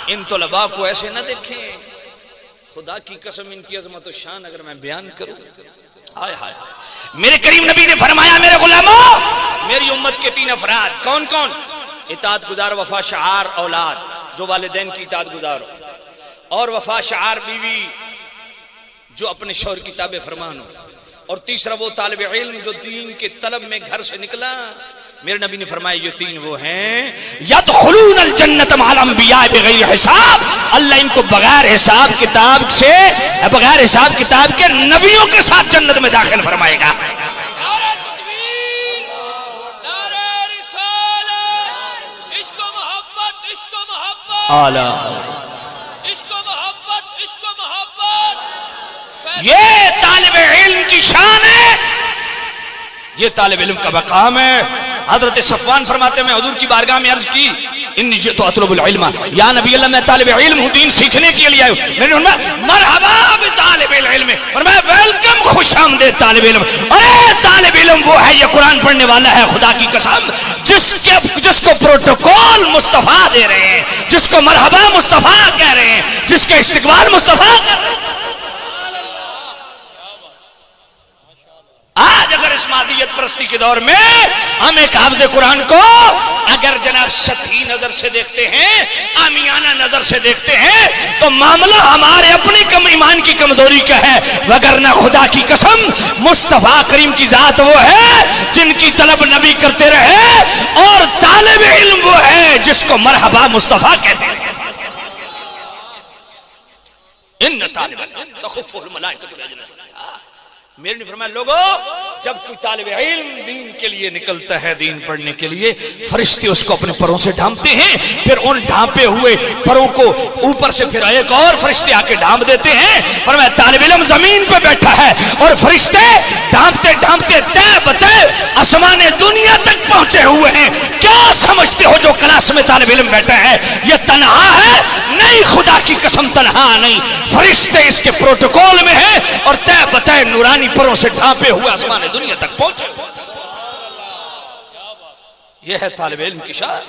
ان طلباء کو ایسے نہ دیکھیں، خدا کی قسم ان کی عظمت و شان اگر میں بیان کروں، ہائے ہائے، میرے کریم نبی نے فرمایا میرے غلاموں، میری امت کے 3 افراد کون کون؟ اطاعت گزار، وفا شعار اولاد جو والدین کی اطاعت گزار ہو، اور وفا شعار بیوی جو اپنے شوہر کی تابع فرمان ہو، اور تیسرا وہ طالب علم جو دین کے طلب میں گھر سے نکلا۔ میرے نبی نے فرمایا یہ 3 وہ ہیں یدخلون الجنت مع الانبیاء بغیر حساب، اللہ ان کو بغیر حساب کتاب سے، بغیر حساب کتاب کے نبیوں کے ساتھ جنت میں داخل فرمائے گا۔ اعلیٰ یہ طالب علم کی شان ہے، یہ طالب علم کا مقام ہے۔ حضرت صفوان فرماتے ہیں میں حضور کی بارگاہ میں عرض کی انی جئت اطلب العلم، یا نبی اللہ میں طالب علم ہوں، دین سیکھنے کے لیے آیا ہوں۔ میں نے فرمایا مرحبا بطالب العلم، فرمایا ویلکم، خوش آمدید طالب علم۔ ارے طالب علم وہ ہے، یہ قرآن پڑھنے والا ہے خدا کی قسم، جس کو پروٹوکول مصطفیٰ دے رہے ہیں، جس کو مرحبا مصطفیٰ کہہ رہے ہیں، جس کے استقبال مصطفیٰ کر رہے ہیں۔ آج اگر اس مادیت پرستی کے دور میں ہم ایک حافظ قرآن کو اگر جناب سطحی نظر سے دیکھتے ہیں، عامیانہ نظر سے دیکھتے ہیں، تو معاملہ ہمارے اپنے ایمان کی کمزوری کا ہے، وگرنہ خدا کی قسم مصطفیٰ کریم کی ذات وہ ہے جن کی طلب نبی کرتے رہے، اور طالب علم وہ ہے جس کو مرحبا مصطفیٰ کہتے ہیں۔ ان طالب العلم تخفہ الملائکۃ بأجنحتہا، میرے نے فرمایا لوگوں جب کوئی طالب علم دین کے لیے نکلتا ہے، دین پڑھنے کے لیے، فرشتے اس کو اپنے پروں سے ڈھانپتے ہیں، پھر ان ڈھانپے ہوئے پروں کو اوپر سے پھر ایک اور فرشتے آ کے ڈھانپ دیتے ہیں۔ فرمایا طالب علم زمین پہ بیٹھا ہے اور فرشتے ڈھانپتے ڈھانپتے طے بطے آسمان دنیا تک پہنچے ہوئے ہیں۔ کیا سمجھتے ہو جو کلاس میں طالب علم بیٹھا ہے یہ تنہا ہے؟ نہیں، خدا کی قسم تنہا نہیں، فرشتے اس کے پروٹوکول میں ہیں اور طے بطے نورانی پروں سے ڈھانپے ہوئے آسمان دنیا تک پہنچے۔ یہ ہے طالب علم کی شان۔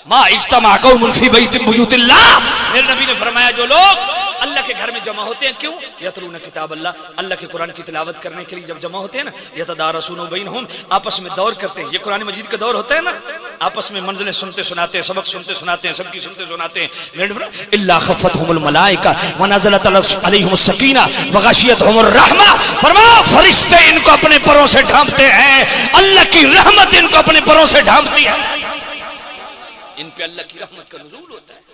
ما اجتمع قوم فی بیت من بیوت اللہ، میرے نبی نے فرمایا جو لوگ اللہ کے گھر میں جمع ہوتے ہیں، کیوں؟ یتلون کتاب اللہ، اللہ کے قرآن کی تلاوت کرنے کے لیے جب جمع ہوتے ہیں نا، یتدارسون بینہم، آپس میں دور کرتے ہیں۔ یہ قرآن مجید کا دور ہوتا ہے نا، آپس میں منزلیں سنتے سناتے ہیں، سبق سنتے سناتے ہیں، سب کی سنتے سناتے ہیں۔ الا خفتہم الملائکہ ونزلت علیہم السکینہ وغشیتہم الرحمہ، فرمایا فرشتے ان کو اپنے پروں سے ڈھانپتے ہیں، اللہ کی رحمت ان کو اپنے پروں سے ڈھانپتی ہے، ان پہ اللہ کی رحمت کا نزول ہوتا ہے۔